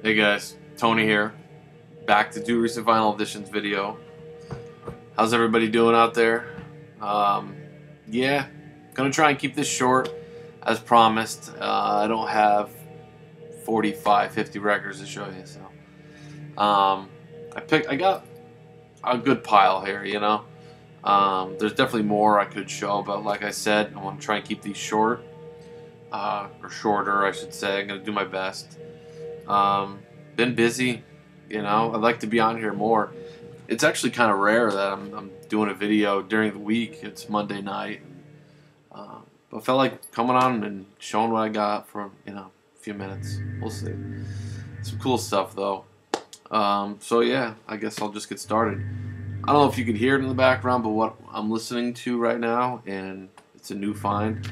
Hey guys, Tony here, back to do recent vinyl editions video. How's everybody doing out there? Yeah, gonna try and keep this short as promised. I don't have 45, 50 records to show you, so I got a good pile here, you know. There's definitely more I could show, but like I said, I want to try and keep these short, or shorter, I should say. I'm gonna do my best. Been busy, you know. I'd like to be on here more. It's actually kind of rare that I'm doing a video during the week. It's Monday night, but I felt like coming on and showing what I got for a few minutes. We'll see. Some cool stuff though. So yeah, I guess I'll just get started. I don't know if you could hear it in the background, but what I'm listening to right now, and it's a new find.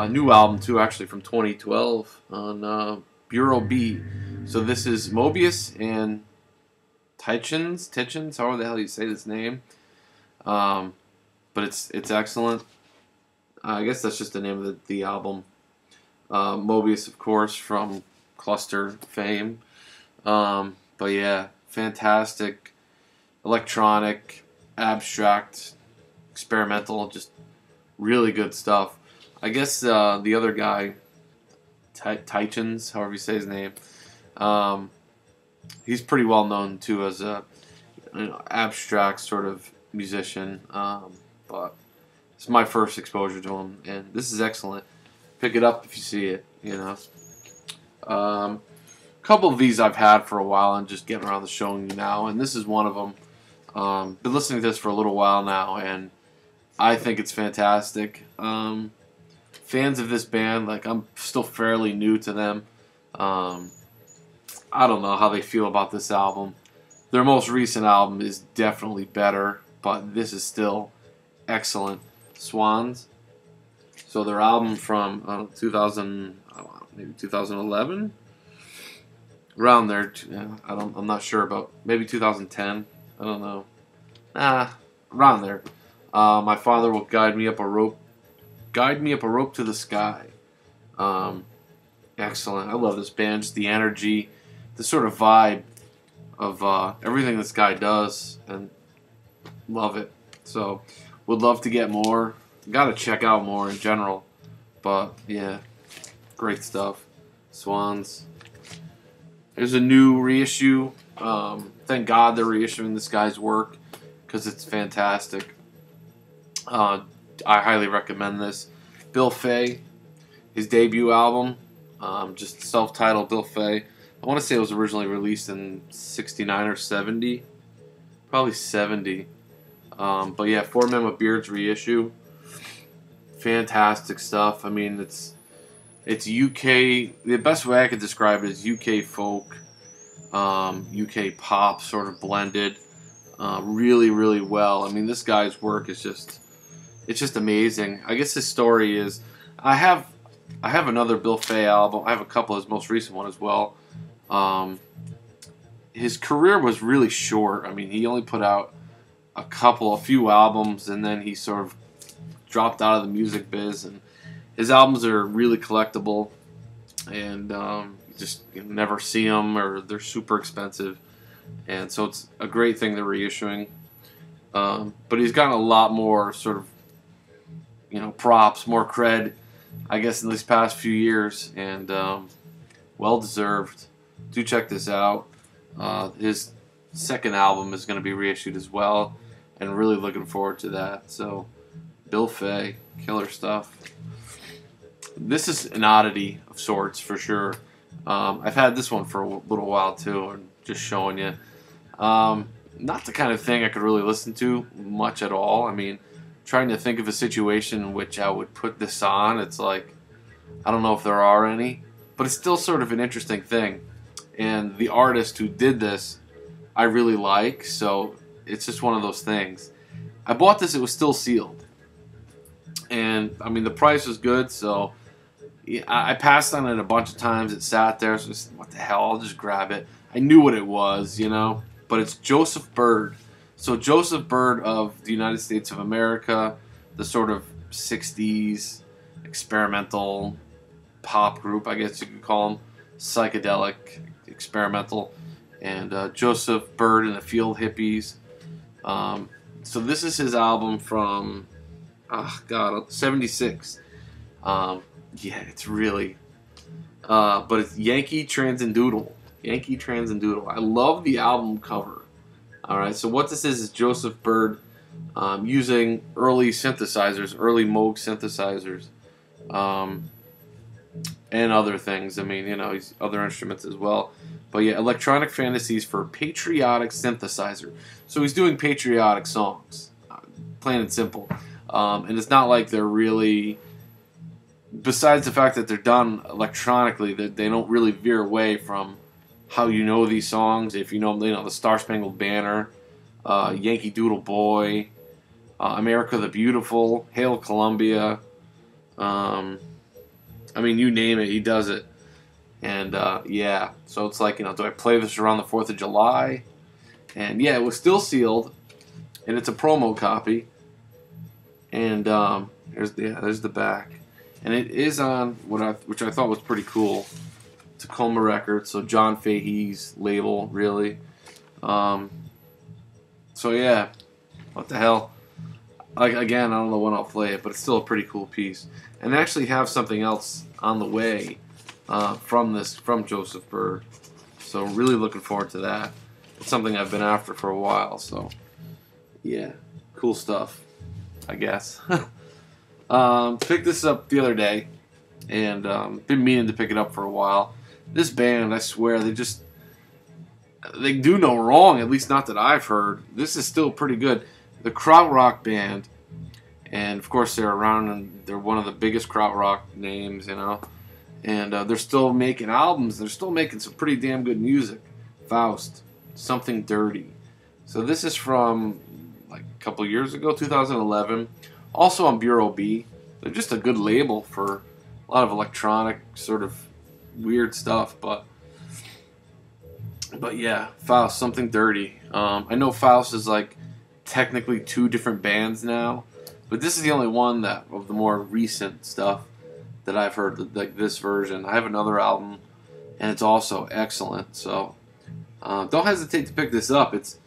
New album too, actually, from 2012 on Bureau B. So this is Mobius and Tietjens, however the hell you say this name. But it's excellent. I guess that's just the name of the album. Mobius, of course, from Cluster fame. But yeah, fantastic, electronic, abstract, experimental, just really good stuff. I guess the other guy, Tietjens, however you say his name, he's pretty well known too as a abstract sort of musician. But it's my first exposure to him, and this is excellent. Pick it up if you see it. A couple of these I've had for a while and just getting around to showing you now, and this is one of them. Been listening to this for a little while now, and I think it's fantastic. Fans of this band, like, I'm still fairly new to them. I don't know how they feel about this album. Their most recent album is definitely better, but this is still excellent. Swans. So their album from 2000, maybe 2011, around there. I'm not sure about, maybe 2010. I don't know. Around there. My father will guide me up a rope to the sky. Excellent. I love this band. Just the energy, the sort of vibe of everything this guy does, and love it. So, would love to get more. Got to check out more in general. But yeah, great stuff. Swans. There's a new reissue. Thank God they're reissuing this guy's work because it's fantastic. I highly recommend this. Bill Fay, his debut album, just self-titled Bill Fay. I want to say it was originally released in 69 or 70. Probably 70. But yeah, Four Men with Beards reissue. Fantastic stuff. I mean, it's UK. The best way I could describe it is UK folk, UK pop sort of blended. Really, really well. I mean, this guy's work is it's just amazing. I guess his story is, I have another Bill Fay album. I have a couple of his most recent one as well. His career was really short. I mean, he only put out a few albums, and then he sort of dropped out of the music biz. And his albums are really collectible, and you just never see them, or they're super expensive. And so it's a great thing they're reissuing. But he's gotten a lot more sort of, props, more cred, I guess, in these past few years, and well deserved. Do check this out. His second album is going to be reissued as well, and really looking forward to that. So, Bill Fay, killer stuff. This is an oddity of sorts for sure. I've had this one for a little while too, and just showing you. Not the kind of thing I could really listen to much at all. I mean, trying to think of a situation in which I would put this on, it's like, I don't know if there are any, but it's still sort of an interesting thing. And the artist who did this, I really like, so it's just one of those things. I bought this, it was still sealed. And, I mean, the price was good, so yeah, I passed on it a bunch of times. It sat there, so I said, what the hell, I'll just grab it. I knew what it was, but it's Joseph Byrd. So Joseph Byrd of the United States of America, the sort of 60s experimental pop group, I guess you could call them, psychedelic experimental. And Joseph Byrd and the Field Hippies. So this is his album from, oh God, 76. Yeah, it's really, but it's Yankee Transcendental. Yankee Transcendental. I love the album cover. All right, so what this is Joseph Byrd using early synthesizers, early Moog synthesizers, and other things. I mean, you know, he's other instruments as well. But yeah, Electronic Fantasies for Patriotic Synthesizer. So he's doing patriotic songs, plain and simple. And it's not like they're really, besides the fact that they're done electronically, that they don't really veer away from how you know these songs. If you know the Star Spangled Banner, Yankee Doodle Boy, America the Beautiful, Hail Columbia. I mean, you name it, he does it. And yeah, so it's like, do I play this around the 4th of July? And yeah, it was still sealed, and it's a promo copy. And there's the back, and it is on which I thought was pretty cool, Tacoma Records. So John Fahey's label, really. So yeah, what the hell? Like, again, I don't know when I'll play it, but it's still a pretty cool piece. And I actually have something else on the way from Joseph Byrd. So really looking forward to that. It's something I've been after for a while. So yeah, cool stuff, I guess. Picked this up the other day, and been meaning to pick it up for a while. This band, I swear, they do no wrong, at least not that I've heard. This is still pretty good. The Krautrock Band, and of course they're around, and they're one of the biggest krautrock names, and they're still making albums. They're still making some pretty damn good music. Faust, Something Dirty. So this is from like a couple years ago, 2011. Also on Bureau B. They're just a good label for a lot of electronic sort of weird stuff, but yeah, Faust, Something Dirty. I know Faust is like technically 2 different bands now, but this is the only one that of the more recent stuff that I've heard, like this version. I have another album, and it's also excellent. So don't hesitate to pick this up. It's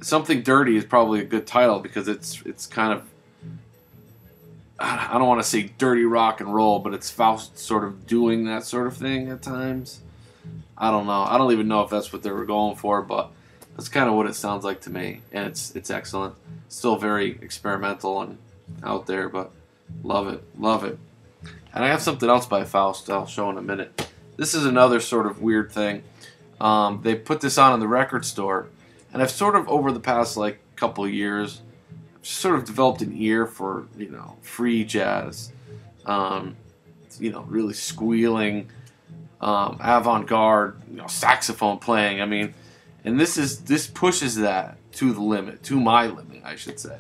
Something Dirty is probably a good title because it's kind of, I don't want to say dirty rock and roll, but it's Faust sort of doing that sort of thing at times. I don't know. I don't even know if that's what they were going for, but that's kind of what it sounds like to me, and it's excellent. Still very experimental and out there, but love it, love it. And I have something else by Faust I'll show in a minute. This is another sort of weird thing. They put this on in the record store, and I've sort of over the past like couple of years, sort of developed an ear for free jazz, really squealing, avant-garde, saxophone playing. I mean, and this pushes that to the limit, to my limit, I should say.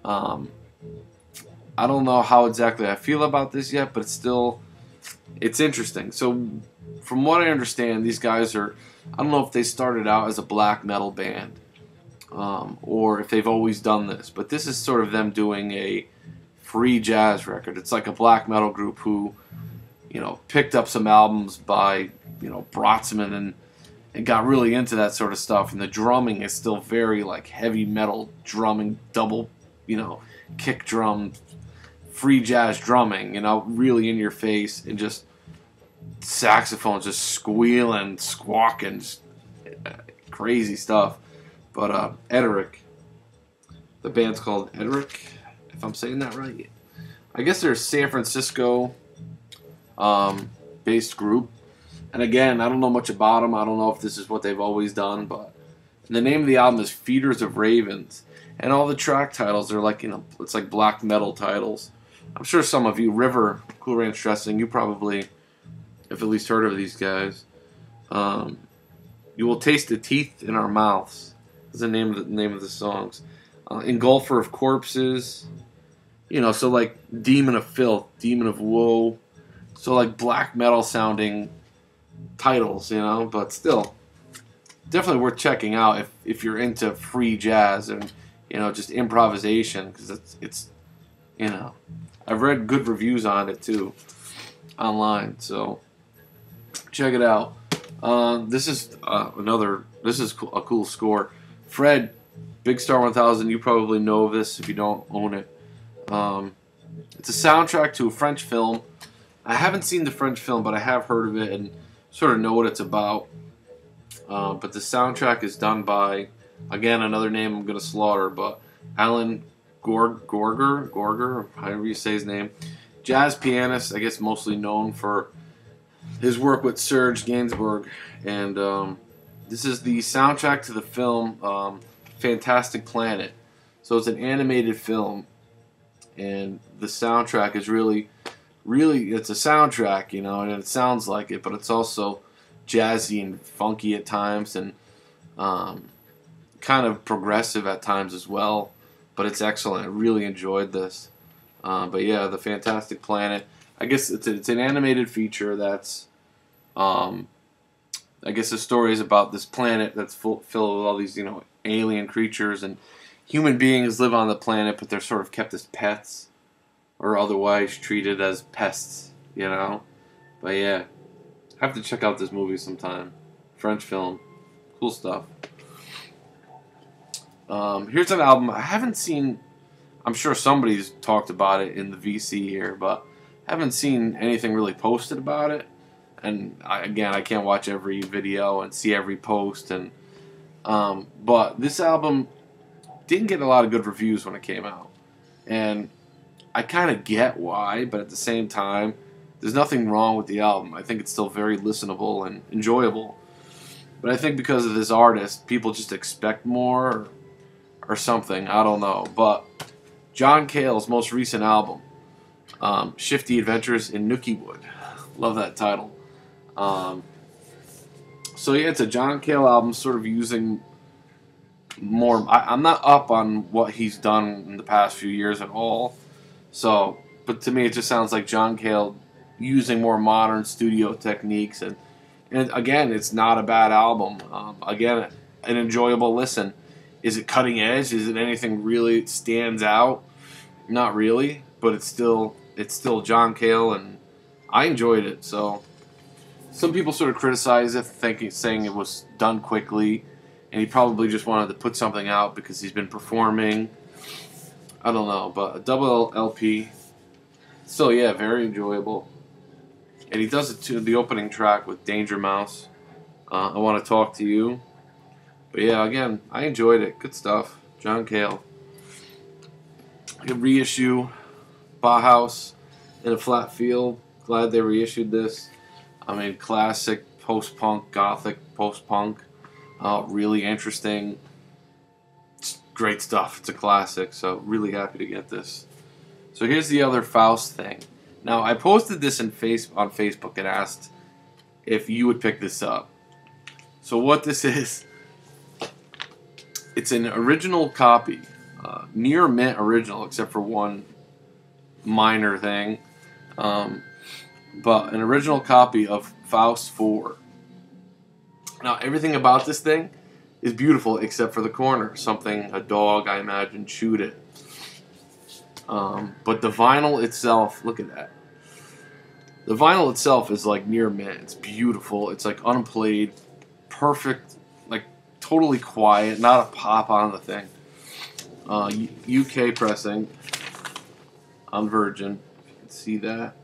I don't know how exactly I feel about this yet, but it's interesting. So, from what I understand, these guys I don't know if they started out as a black metal band, or if they've always done this, but this is sort of them doing a free jazz record. It's like a black metal group who, picked up some albums by, Brotzman and got really into that sort of stuff. And the drumming is still very like heavy metal drumming, double, kick drum, free jazz drumming, really in your face, and just saxophones just squealing, squawking, just crazy stuff. But Ederic, the band's called Ederic, if I'm saying that right. I guess they're a San Francisco based group. And again, I don't know much about them. I don't know if this is what they've always done, but the name of the album is Feeders of Ravens. And all the track titles are like, it's like black metal titles. I'm sure some of you, River, Cool Ranch Dressing, you probably have at least heard of these guys. You Will Taste the Teeth in Our Mouths is the name of the songs. Engulfer of Corpses, so like Demon of Filth, Demon of Woe. So like black metal sounding titles, but still definitely worth checking out if you're into free jazz and just improvisation, because it's I've read good reviews on it too online, so check it out. This is This is a cool score. Fred, Big Star 1000. You probably know of this if you don't own it. It's a soundtrack to a French film. I haven't seen the French film, but I have heard of it and sort of know what it's about. But the soundtrack is done by, again, another name I'm going to slaughter, but Alan Gorger, however you say his name. Jazz pianist, I guess mostly known for his work with Serge Gainsbourg. And this is the soundtrack to the film Fantastic Planet. So it's an animated film. And the soundtrack is really, it's a soundtrack, you know, and it sounds like it, but it's also jazzy and funky at times, and kind of progressive at times as well. But it's excellent. I really enjoyed this. But yeah, the Fantastic Planet. I guess it's an animated feature that's, I guess the story is about this planet that's filled with all these, you know, alien creatures, and human beings live on the planet, but they're sort of kept as pets or otherwise treated as pests, you know. But yeah, I have to check out this movie sometime. French film, cool stuff. Here's an album I haven't seen. I'm sure somebody's talked about it in the VC here, but I haven't seen anything really posted about it. And I can't watch every video and see every post. And but this album didn't get a lot of good reviews when it came out, and I kind of get why. But at the same time, there's nothing wrong with the album. I think it's still very listenable and enjoyable. But I think because of this artist, people just expect more or something. I don't know. But John Cale's most recent album, Shifty Adventures in Nookiewood. Love that title. So yeah, it's a John Cale album, sort of using more. I'm not up on what he's done in the past few years at all. So, but to me, it just sounds like John Cale using more modern studio techniques, and again, it's not a bad album. Again, an enjoyable listen. Is it cutting edge? Is it anything really stands out? Not really, but it's still John Cale, and I enjoyed it. So some people sort of criticize it, saying it was done quickly, and he probably just wanted to put something out because he's been performing. I don't know, but a double LP. So yeah, very enjoyable. And he does it to the opening track with Danger Mouse. I Want to Talk to You. But yeah, again, I enjoyed it. Good stuff. John Cale. A reissue. Bauhaus in a Flat Field. Glad they reissued this. I mean, classic post-punk, gothic post-punk. Really interesting. It's great stuff. It's a classic, so really happy to get this. So here's the other Faust thing. Now, I posted this on Facebook and asked if you would pick this up. So what this is, it's an original copy, near mint original, except for one minor thing, but an original copy of Faust 4. Now, everything about this thing is beautiful except for the corner. A dog, I imagine, chewed it. But the vinyl itself, look at that. The vinyl itself is like near mint. It's beautiful. It's like unplayed, perfect, like totally quiet, not a pop on the thing. UK pressing on Virgin. If you can see that.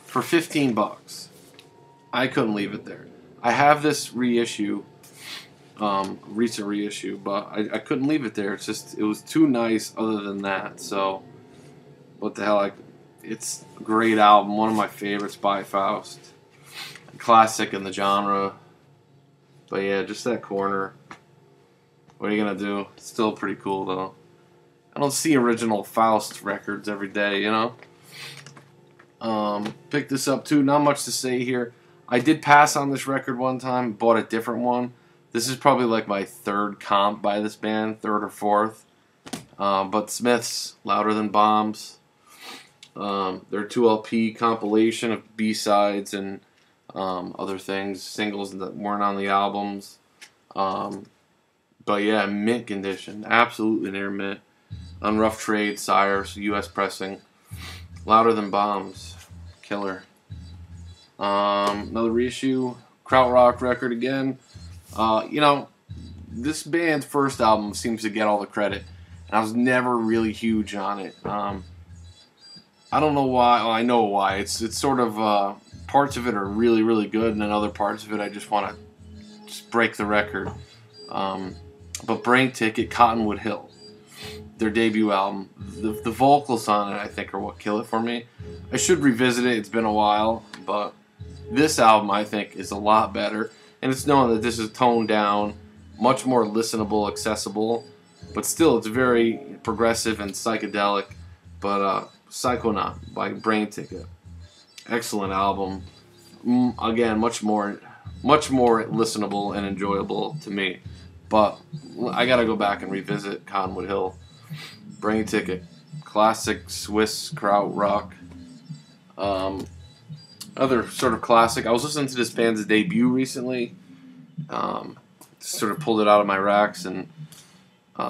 For $15. I couldn't leave it there. I have this reissue, recent reissue, but I couldn't leave it there. It was too nice other than that. So, what the hell? It's a great album, one of my favorites by Faust. A classic in the genre. But yeah, just that corner. What are you going to do? It's still pretty cool, though. I don't see original Faust records every day, you know? Picked this up, too. Not much to say here. I did pass on this record one time, bought a different one. This is probably like my third comp by this band, third or fourth. But Smiths, Louder Than Bombs. Their 2LP compilation of B-sides and other things, singles that weren't on the albums. But yeah, mint condition, absolutely near mint. On Rough Trade, Sires, U.S. pressing. Louder Than Bombs, killer. Another reissue, krautrock record again. You know, this band's first album seems to get all the credit, and I was never really huge on it. I don't know why. Well, I know why. It's sort of parts of it are really, really good, and then other parts of it I just want to just break the record. But Brain Ticket, Cottonwood Hill, their debut album, the vocals on it I think are what kill it for me. I should revisit it. It's been a while, but this album I think is a lot better, and it's known that this is toned down, much more listenable, accessible, but still it's very progressive and psychedelic. But Psychonaut by Brain Ticket, excellent album. Again, much more listenable and enjoyable to me. But I gotta go back and revisit Cottonwood Hill. Brain Ticket, classic Swiss krautrock. Other sort of classic. I was listening to this band's debut recently. Sort of pulled it out of my racks and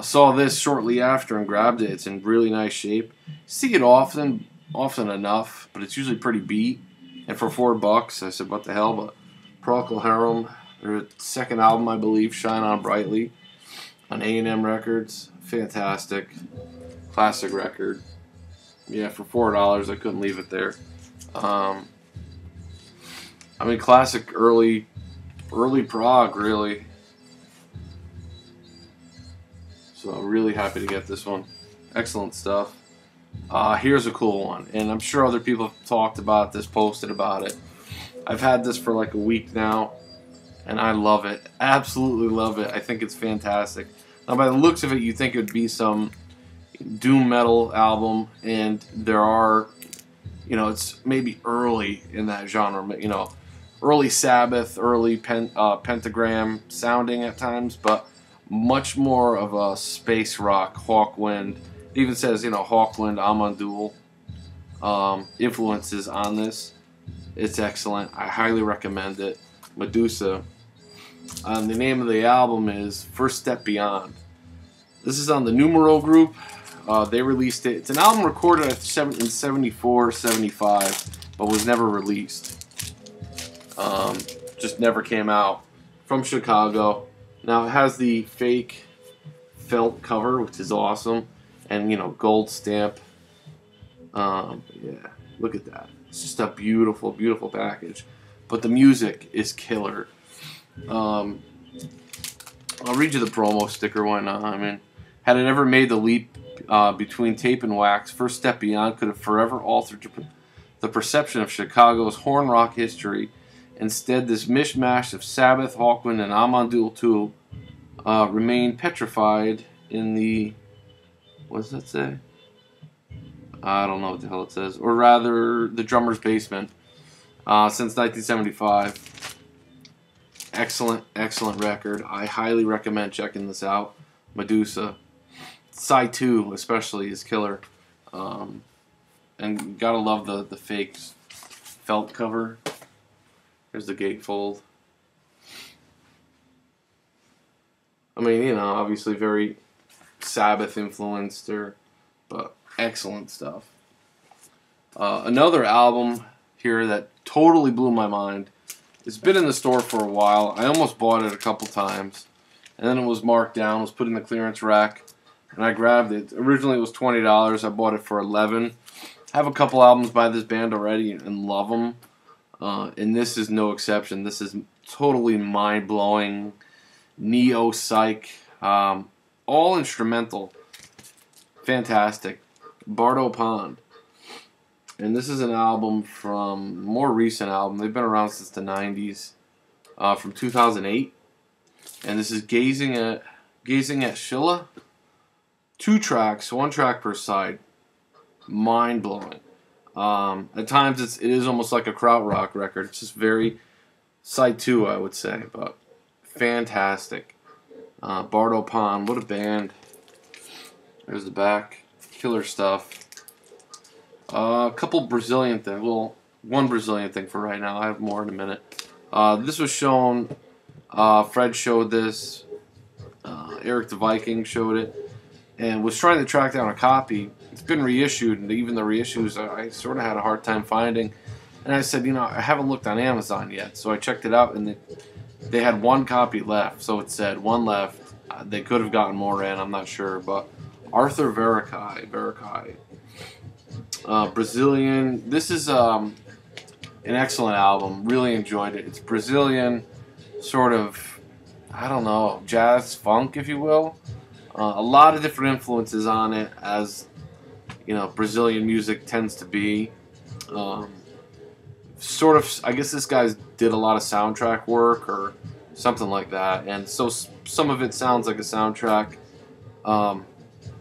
saw this shortly after and grabbed it. It's in really nice shape. See it often enough, but it's usually pretty beat. And for $4, I said, what the hell? But Procol Harum, their second album, I believe, Shine On Brightly, on A&M Records. Fantastic. Classic record. Yeah, for $4, I couldn't leave it there. I mean, classic early prog, really. So I'm really happy to get this one. Excellent stuff. Here's a cool one, and I'm sure other people have talked about this, posted about it. I've had this for like a week now, and I love it. Absolutely love it. I think it's fantastic. Now, by the looks of it, you think it would be some doom metal album, and there are, you know, it's maybe early in that genre, you know, early Sabbath, early Pentagram sounding at times, but much more of a space rock, Hawkwind. It even says, you know, Hawkwind, Amandoul influences on this. It's excellent. I highly recommend it. Medusa. The name of the album is First Step Beyond. This is on the Numero Group. They released it. It's an album recorded in 74, 75, but was never released. Just never came out. From Chicago. Now it has the fake felt cover, which is awesome, and you know, gold stamp. Yeah, look at that. It's just a beautiful, beautiful package. But the music is killer. I'll read you the promo sticker. Why not? I mean, had it ever made the leap between tape and wax, First Step Beyond could have forever altered the perception of Chicago's horn rock history. Instead, this mishmash of Sabbath, Hawkwind, and Amandoul too remain petrified in the... what does that say? I don't know what the hell it says. Or rather, the drummer's basement since 1975. Excellent, excellent record. I highly recommend checking this out. Medusa. Side 2 especially is killer. And gotta love the fake felt cover. Here's the gatefold. I mean, you know, obviously very Sabbath influenced, but excellent stuff. Another album here that totally blew my mind. It's been in the store for a while. I almost bought it a couple times, and then it was marked down. It was put in the clearance rack, and I grabbed it. Originally, it was $20. I bought it for $11. I have a couple albums by this band already and love them. And this is no exception. This is totally mind-blowing, neo-psych, all instrumental. Fantastic. Bardo Pond. And this is an album from, more recent album. They've been around since the 90s, from 2008. And this is Gazing at Sheila. 2 tracks, 1 track per side. Mind-blowing. At times it is almost like a krautrock record. It's just very side 2, I would say, but fantastic. Bardo Pond, what a band. There's the back. Killer stuff. A couple Brazilian things. Well, one Brazilian thing for right now. I have more in a minute. This was shown. Fred showed this. Eric the Viking showed it. And was trying to track down a copy. It's been reissued, and even the reissues I sort of had a hard time finding. And I said, I haven't looked on Amazon yet. So I checked it out, and they had one copy left. So it said one left. They could have gotten more in, I'm not sure. But Arthur Verocai, Brazilian. This is an excellent album. Really enjoyed it. It's Brazilian, sort of, I don't know, jazz funk, if you will. A lot of different influences on it, as Brazilian music tends to be. Sort of, I guess this guy did a lot of soundtrack work or something like that, and so some of it sounds like a soundtrack,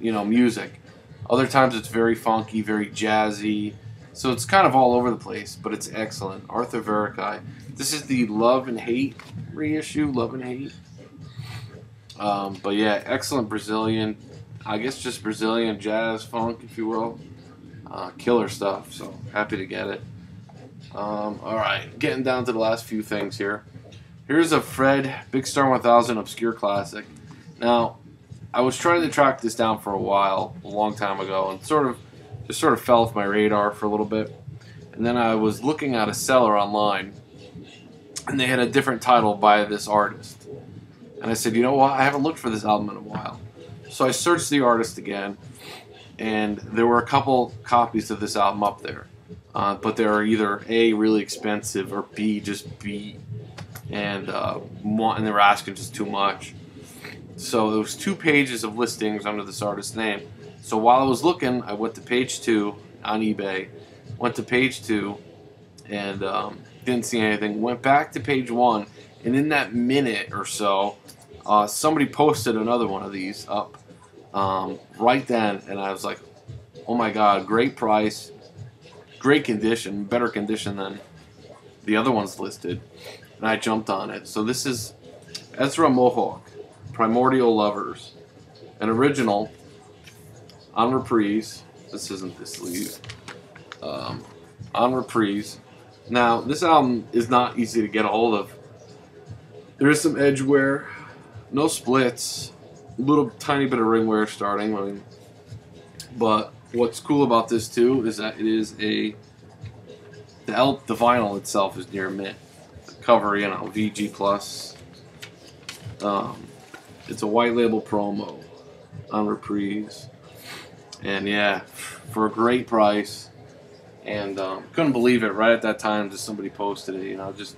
music. Other times it's very funky, very jazzy, so it's kind of all over the place, but it's excellent. Arthur Verocai. This is the Love and Hate reissue, Love and Hate. But yeah, excellent Brazilian, I guess just Brazilian jazz funk, if you will. Killer stuff, so happy to get it. Alright, getting down to the last few things here. Here's a Fred Big Star 1000 Obscure Classic. Now, I was trying to track this down for a while, a long time ago, and sort of fell off my radar for a little bit. And then I was looking at a seller online, and they had a different title by this artist. And I said, you know what, I haven't looked for this album in a while. So I searched the artist again, and there were a couple copies of this album up there. But they're either A, really expensive, or B, just B, and they were asking just too much. So there was 2 pages of listings under this artist's name. So while I was looking, I went to page 2 on eBay, went to page 2, and didn't see anything. Went back to page 1, and in that minute or so, somebody posted another one of these up right then, and I was like, oh my god, great price. Great condition, better condition than the other ones listed, and I jumped on it. So this is Ezra Mohawk, Primordial Lovers, an original on reprise. This isn't the sleeve. On reprise. Now, this album is not easy to get a hold of. There is some edge wear, no splits, a little tiny bit of ring wear starting. But what's cool about this too is that it is the vinyl itself is near mint. The cover, VG plus. It's a white label promo on reprise, and yeah, for a great price. And couldn't believe it. Right at that time, just somebody posted it. Just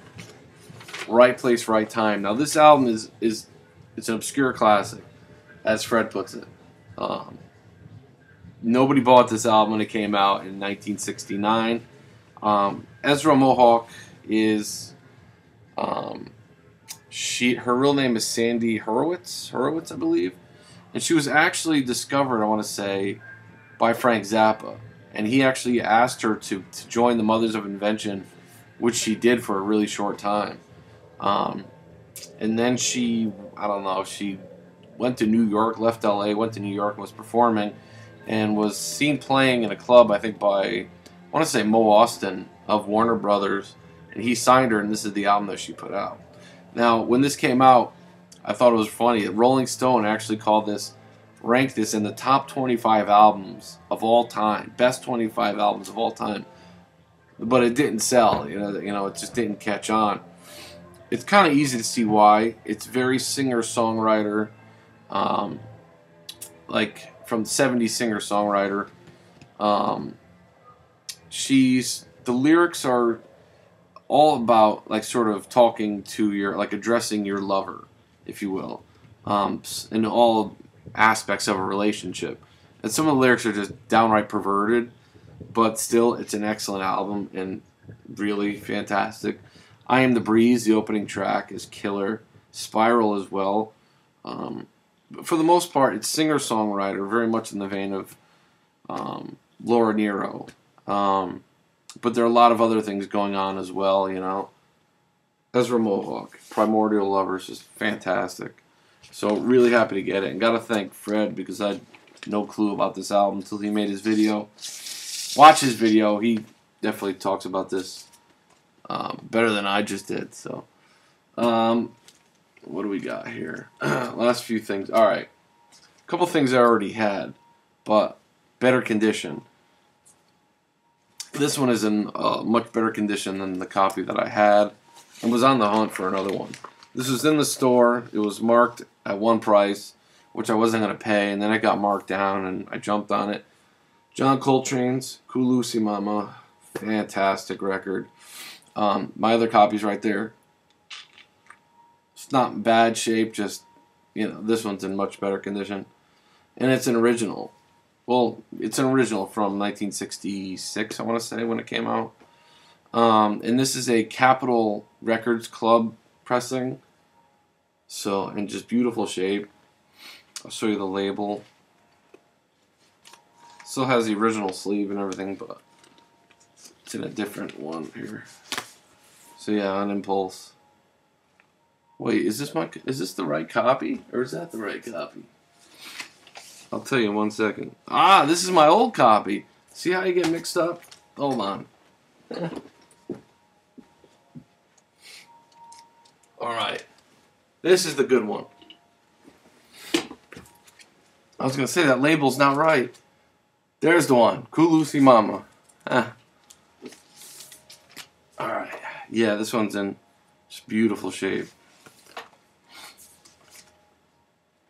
right place, right time. Now this album is it's an obscure classic, as Fred puts it. Nobody bought this album when it came out in 1969. Ezra Mohawk is her real name is Sandy Horowitz, I believe, and she was actually discovered, I want to say, by Frank Zappa, and he actually asked her to join the Mothers of Invention, which she did for a really short time. And then she went to New York, left LA, went to New York, and was performing, and was seen playing in a club, I think by, I want to say Mo Austin of Warner Brothers, and he signed her, and this is the album that she put out. Now, when this came out, I thought it was funny. Rolling Stone actually ranked this in the top 25 albums of all time, best 25 albums of all time, but it didn't sell. It just didn't catch on. It's kind of easy to see why. It's very singer-songwriter, like from the 70s singer-songwriter. The lyrics are all about like sort of talking to addressing your lover, if you will, in all aspects of a relationship. And some of the lyrics are just downright perverted, but still it's an excellent album and really fantastic. I Am the Breeze, the opening track, is killer. Spiral as well. But for the most part, it's singer-songwriter, very much in the vein of Laura Nyro. But there are a lot of other things going on as well, Ezra Mohawk, Primordial Lovers, is fantastic. So really happy to get it. And got to thank Fred, because I had no clue about this album until he made his video. Watch his video. He definitely talks about this better than I just did. So, what do we got here? Last few things. All right. A couple things I already had, but better condition. This one is in much better condition than the copy that I had, and was on the hunt for another one. This was in the store. It was marked at one price, which I wasn't going to pay, and then it got marked down, and I jumped on it. John Coltrane's Cool Lucy Mama. Fantastic record. My other copy's right there. It's not in bad shape, just, this one's in much better condition. And it's an original. Well, it's an original from 1966, I want to say, when it came out. And this is a Capitol Records Club pressing. So, in just beautiful shape. I'll show you the label. Still has the original sleeve and everything, but it's in a different one here. So yeah, on Impulse. Wait, is this the right copy? Or is that the right copy? I'll tell you in 1 second. Ah, this is my old copy. See how you get mixed up? Hold on. Alright. This is the good one. I was going to say that label's not right. There's the one. Cool Lucy Mama. Alright. Yeah, this one's in just beautiful shape.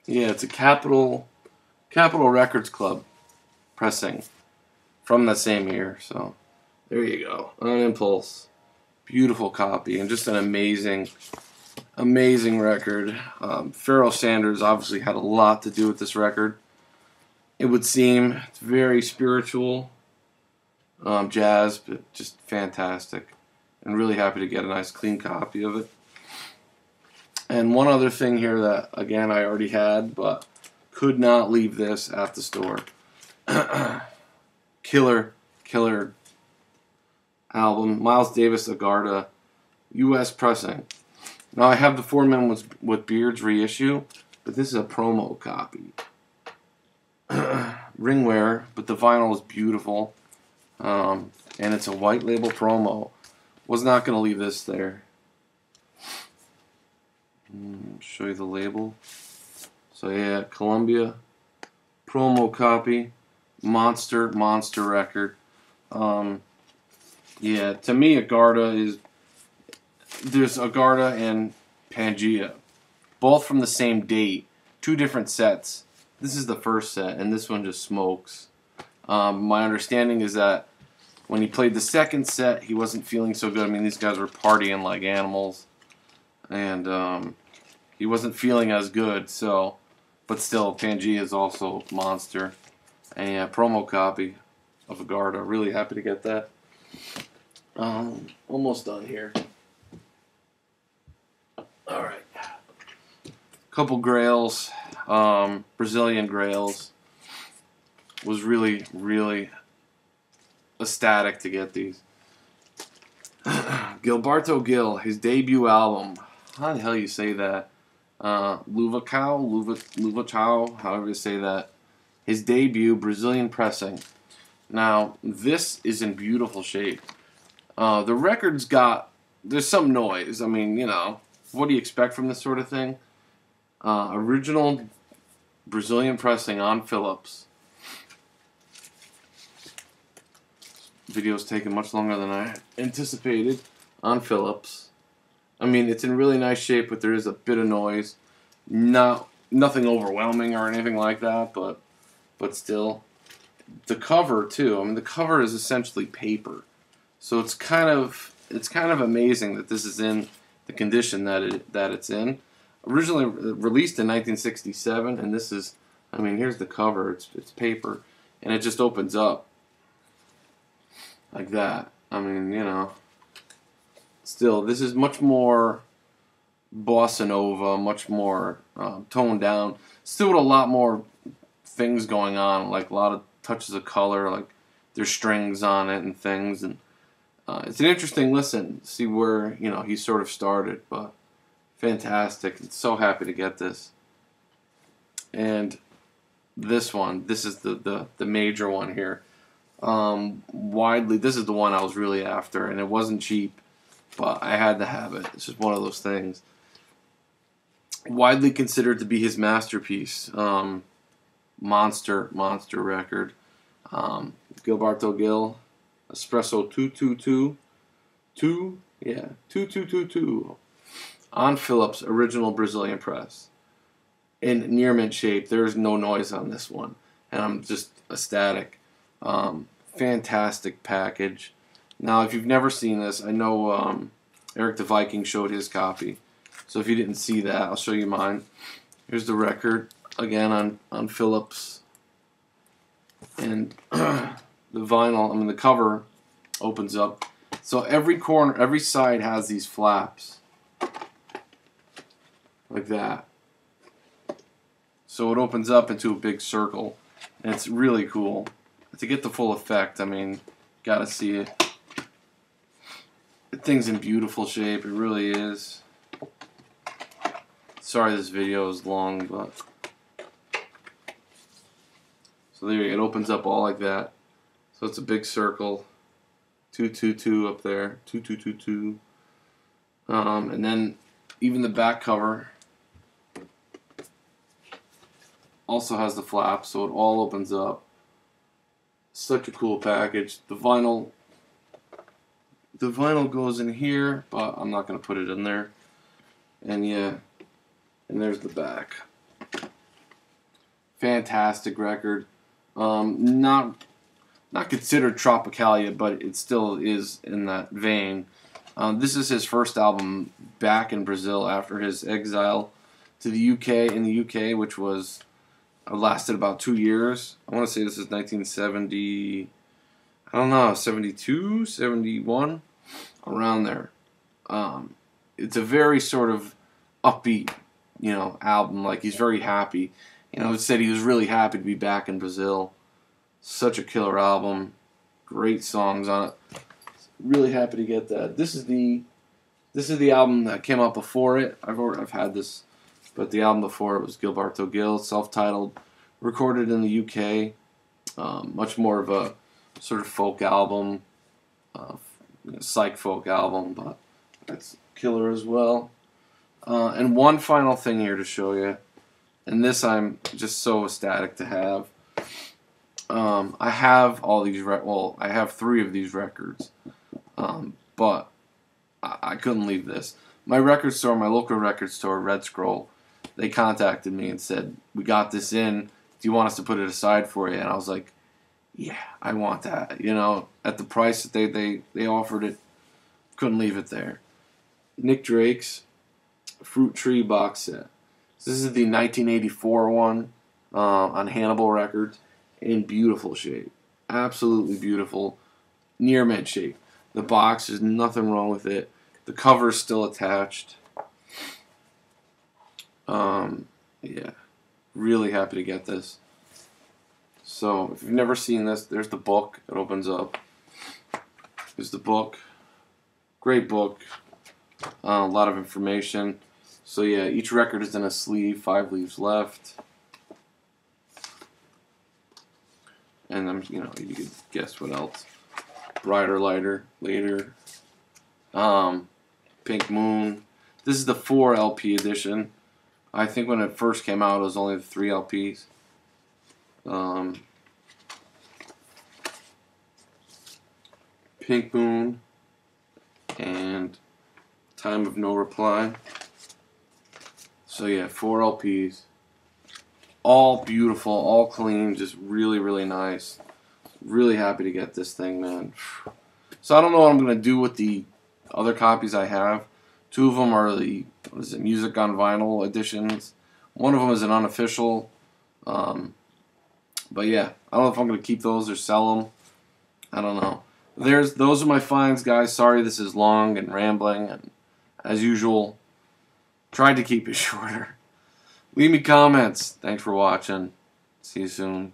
Yeah, it's a Capitol Records Club pressing from that same year. So there you go. On Impulse. Beautiful copy and just an amazing record. Pharoah Sanders obviously had a lot to do with this record. It would seem it's very spiritual, jazz, but just fantastic. And really happy to get a nice clean copy of it. And one other thing here that, again, I already had, but could not leave this at the store. Killer album. Miles Davis Agartha, U.S. pressing. Now I have the Four Men with Beards reissue, but this is a promo copy. Ringwear, but the vinyl is beautiful. And it's a white label promo. Was not going to leave this there. Show you the label. So yeah, Columbia promo copy, monster record. Yeah, to me there's Agartha and Pangea, both from the same date, 2 different sets. This is the first set, and this one just smokes. My understanding is that when he played the second set, he wasn't feeling so good. I mean, these guys were partying like animals, and he wasn't feeling as good. So, but still, Pangea is also monster. And yeah, promo copy of Agartha. Really happy to get that. Almost done here. All right. Couple grails, Brazilian grails. Was really ecstatic to get these. Gilberto Gil, his debut album. How the hell you say that? Luvacao, however you say that. His debut, Brazilian pressing. Now, this is in beautiful shape. The record's there's some noise. I mean, what do you expect from this sort of thing? Original Brazilian pressing on Philips. Video's taken much longer than I anticipated on Philips. I mean, it's in really nice shape, but there is a bit of noise. Nothing overwhelming or anything like that, but still. The cover too. I mean, the cover is essentially paper, so it's kind of amazing that this is in the condition that it's in. Originally released in 1967, and this is, I mean, here's the cover. It's paper, and it just opens up like that. I mean, still, this is much more bossa nova, much more toned down. Still with a lot more things going on, like a lot of touches of color, like there's strings on it and things, and it's an interesting listen. See where he sort of started, but fantastic. So happy to get this. And this is the major one here. This is the one I was really after, and it wasn't cheap, but I had to have it. It's just one of those things. Widely considered to be his masterpiece. Monster record. Gilberto Gil, Espresso 222. Yeah, 2222. On Philips original Brazilian press. In near mint shape. There's no noise on this one. And I'm just ecstatic. Fantastic package. Now, if you've never seen this, I know Eric the Viking showed his copy. So if you didn't see that, I'll show you mine. Here's the record, again on Philips. And the vinyl, the cover opens up. So every corner, every side has these flaps. Like that. So it opens up into a big circle. And it's really cool. To get the full effect, gotta see it. The thing's in beautiful shape, it really is. Sorry this video is long, but... So there you go, it opens up all like that. So it's a big circle. 222 up there, 2222. And then even the back cover also has the flap, so it all opens up. Such a cool package. The vinyl goes in here, but I'm not going to put it in there. And yeah, and there's the back. Fantastic record. Not considered Tropicalia, but it still is in that vein. This is his first album back in Brazil after his exile to the UK. In the UK, which was lasted about 2 years. I want to say this is 1970. I don't know, 72, 71, around there. It's a very sort of upbeat, album. Like, he's very happy. It said he was really happy to be back in Brazil. Such a killer album. Great songs on it. Really happy to get that. This is the album that came out before it. I've had this, but the album before it was Gilberto Gil, self-titled, recorded in the UK. Much more of a sort of folk album, psych folk album, but that's killer as well. And one final thing here to show you, and this I'm just so ecstatic to have. I have all these, I have 3 of these records, but I couldn't leave this. My record store, my local record store, Red Scroll, they contacted me and said, "We got this in. Do you want us to put it aside for you?" And I was like, "Yeah, I want that." At the price that they offered it, couldn't leave it there. Nick Drake's Fruit Tree box set. This is the 1984 one on Hannibal Records, in beautiful shape. Absolutely beautiful. Near mint shape. The box, there's nothing wrong with it. The cover is still attached. Yeah, really happy to get this. So, if you've never seen this, there's the book. It opens up. There's the book. Great book. A lot of information. So yeah, each record is in a sleeve. 5 leaves left. And then, you could guess what else. Brighter, Lighter, Later. Pink Moon. This is the 4 LP edition. I think when it first came out, it was only the 3 LPs. Pink Moon and Time of No Reply. So yeah, 4 LPs. All beautiful, all clean, just really, really nice. Really happy to get this thing, man. So I don't know what I'm going to do with the other copies I have. 2 of them are the, Music on Vinyl editions. One of them is an unofficial. But yeah, I don't know if I'm going to keep those or sell them. I don't know. Those are my finds, guys. Sorry this is long and rambling, and as usual, tried to keep it shorter. Leave me comments. Thanks for watching. See you soon.